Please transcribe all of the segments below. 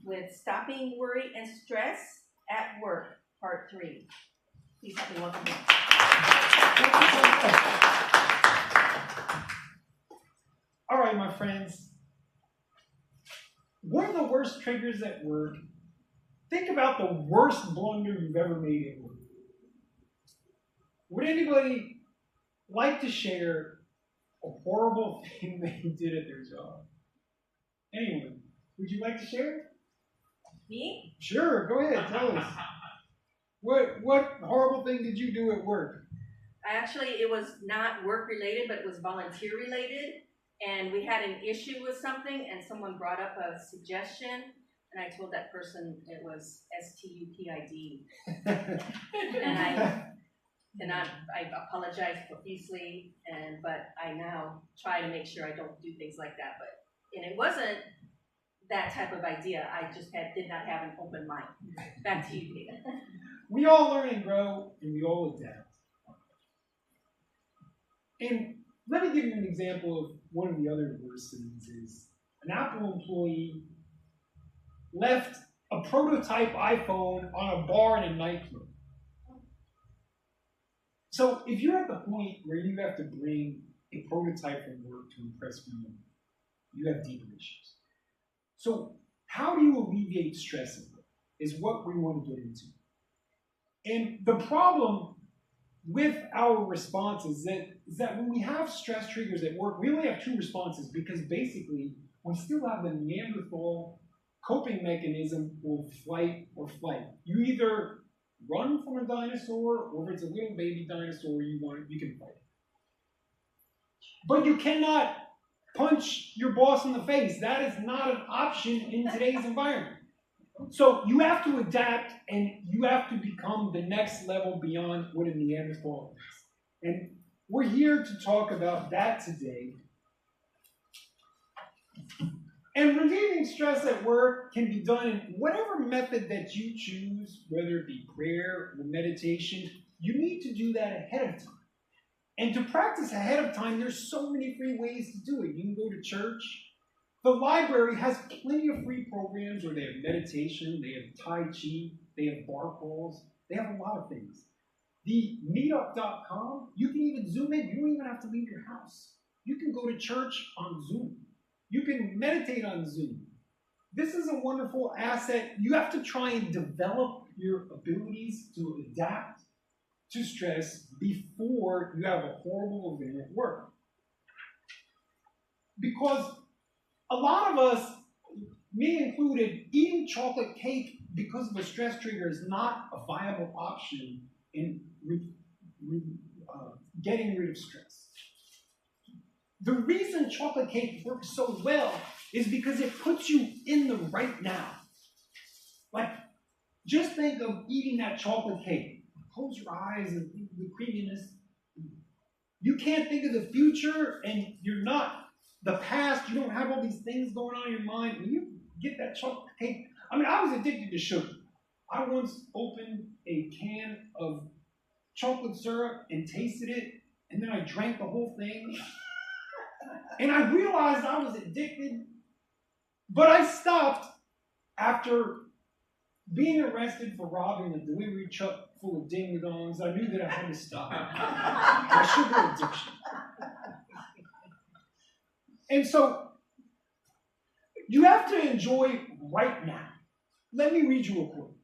with Stopping Worry and Stress at Work, Part 3. Please help me welcome him. All right, my friends. One of the worst triggers at work, think about the worst blunder you've ever made at work. Would anybody like to share a horrible thing they did at their job? Anyone? Would you like to share? Me? Sure, go ahead, tell us. What horrible thing did you do at work? It was not work related, but it was volunteer related. And we had an issue with something, and someone brought up a suggestion, and I told that person it was STUPID. And I apologized profusely, but I now try to make sure I don't do things like that. And it wasn't that type of idea. I just did not have an open mind. Back to you, Peter. We all learn and grow, and we all adapt. And let me give you an example of one of the other worst things is an Apple employee left a prototype iPhone on a bar in a nightclub. So if you're at the point where you have to bring a prototype from work to impress people, you have deeper issues. So how do you alleviate stress at work is what we want to get into. And the problem with our response is that when we have stress triggers at work, we only have two responses because basically we still have the Neanderthal coping mechanism of flight or flight. You either run from a dinosaur, or if it's a little baby dinosaur you can fight. But you cannot punch your boss in the face. That is not an option in today's environment. So you have to adapt, and you have to become the next level beyond what a Neanderthal is. And we're here to talk about that today. And relieving stress at work can be done in whatever method that you choose, whether it be prayer or meditation. You need to do that ahead of time. And to practice ahead of time, there's so many free ways to do it. You can go to church. The library has plenty of free programs where they have meditation, they have Tai Chi, they have bar calls, they have a lot of things. The meetup.com, you can even Zoom in. You don't even have to leave your house. You can go to church on Zoom. You can meditate on Zoom. This is a wonderful asset. You have to try and develop your abilities to adapt to stress before you have a horrible event at work. Because a lot of us, me included, eating chocolate cake because of a stress trigger is not a viable option in getting rid of stress. The reason chocolate cake works so well is because it puts you in the right now. Like, just think of eating that chocolate cake. Close your eyes and think of the creaminess. You can't think of the future, and you're not the past. You don't have all these things going on in your mind. When you get that chocolate cake, I was addicted to sugar. I once opened a can of chocolate syrup and tasted it, and then I drank the whole thing. And I realized I was addicted, but I stopped after being arrested for robbing a delivery truck full of ding-dongs. I knew that I had to stop my sugar addiction. And so, you have to enjoy right now. Let me read you a quote.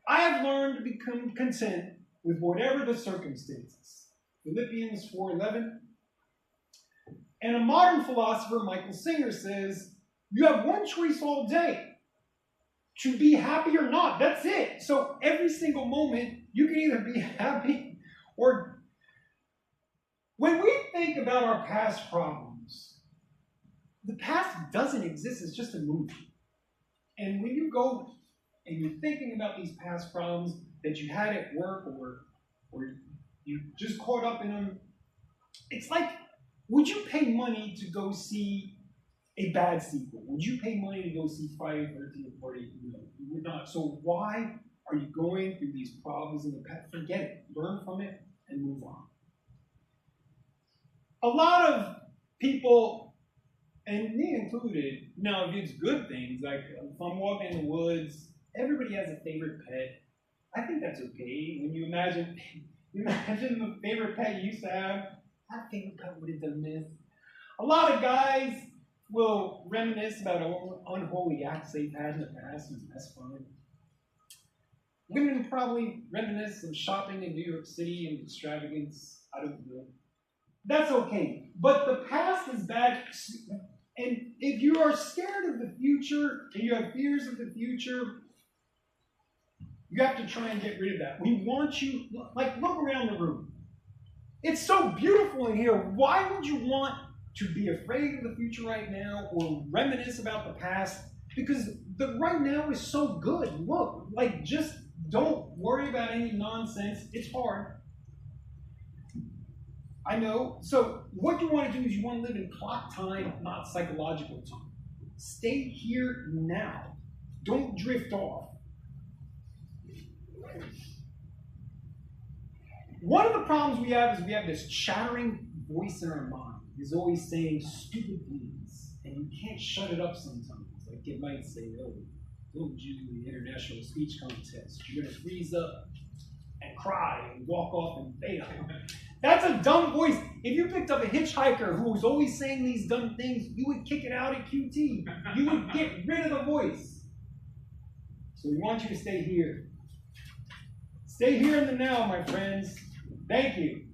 I have learned to become content with whatever the circumstances. Philippians 4:11. And a modern philosopher, Michael Singer, says, you have one choice all day. To be happy or not. That's it. So every single moment, you can either be happy or... When we think about our past problems, the past doesn't exist. It's just a movie. And when you go and you're thinking about these past problems that you had at work or you just caught up in them, it's like, would you pay money to go see a bad sequel? Would you pay money to go see Friday the 13th Party? No, you would not. So why are you going through these problems in the past? Forget it. Learn from it and move on. A lot of people and me included. Now, if it's good things, like if I'm walking in the woods, everybody has a favorite pet. I think that's okay. When you imagine the favorite pet you used to have, that favorite pet would have done this. A lot of guys will reminisce about unholy acts they've had in the past, and that's fine. Women probably reminisce of shopping in New York City and extravagance. I don't know. That's okay. But the past is bad. And if you are scared of the future and you have fears of the future, you have to try and get rid of that. We want you, like, look around the room. It's so beautiful in here. Why would you want to be afraid of the future right now or reminisce about the past? Because the right now is so good. Look, like, just don't worry about any nonsense. It's hard. I know. So what you want to do is you want to live in clock time, not psychological time. Stay here now. Don't drift off. One of the problems we have is we have this chattering voice in our mind. It's always saying stupid things, and you can't shut it up sometimes. Like it might say, oh, don't do the international speech contest. You're going to freeze up and cry and walk off and fail. That's a dumb voice. If you picked up a hitchhiker who was always saying these dumb things, you would kick it out at QT. You would get rid of the voice. So we want you to stay here. Stay here in the now, my friends. Thank you.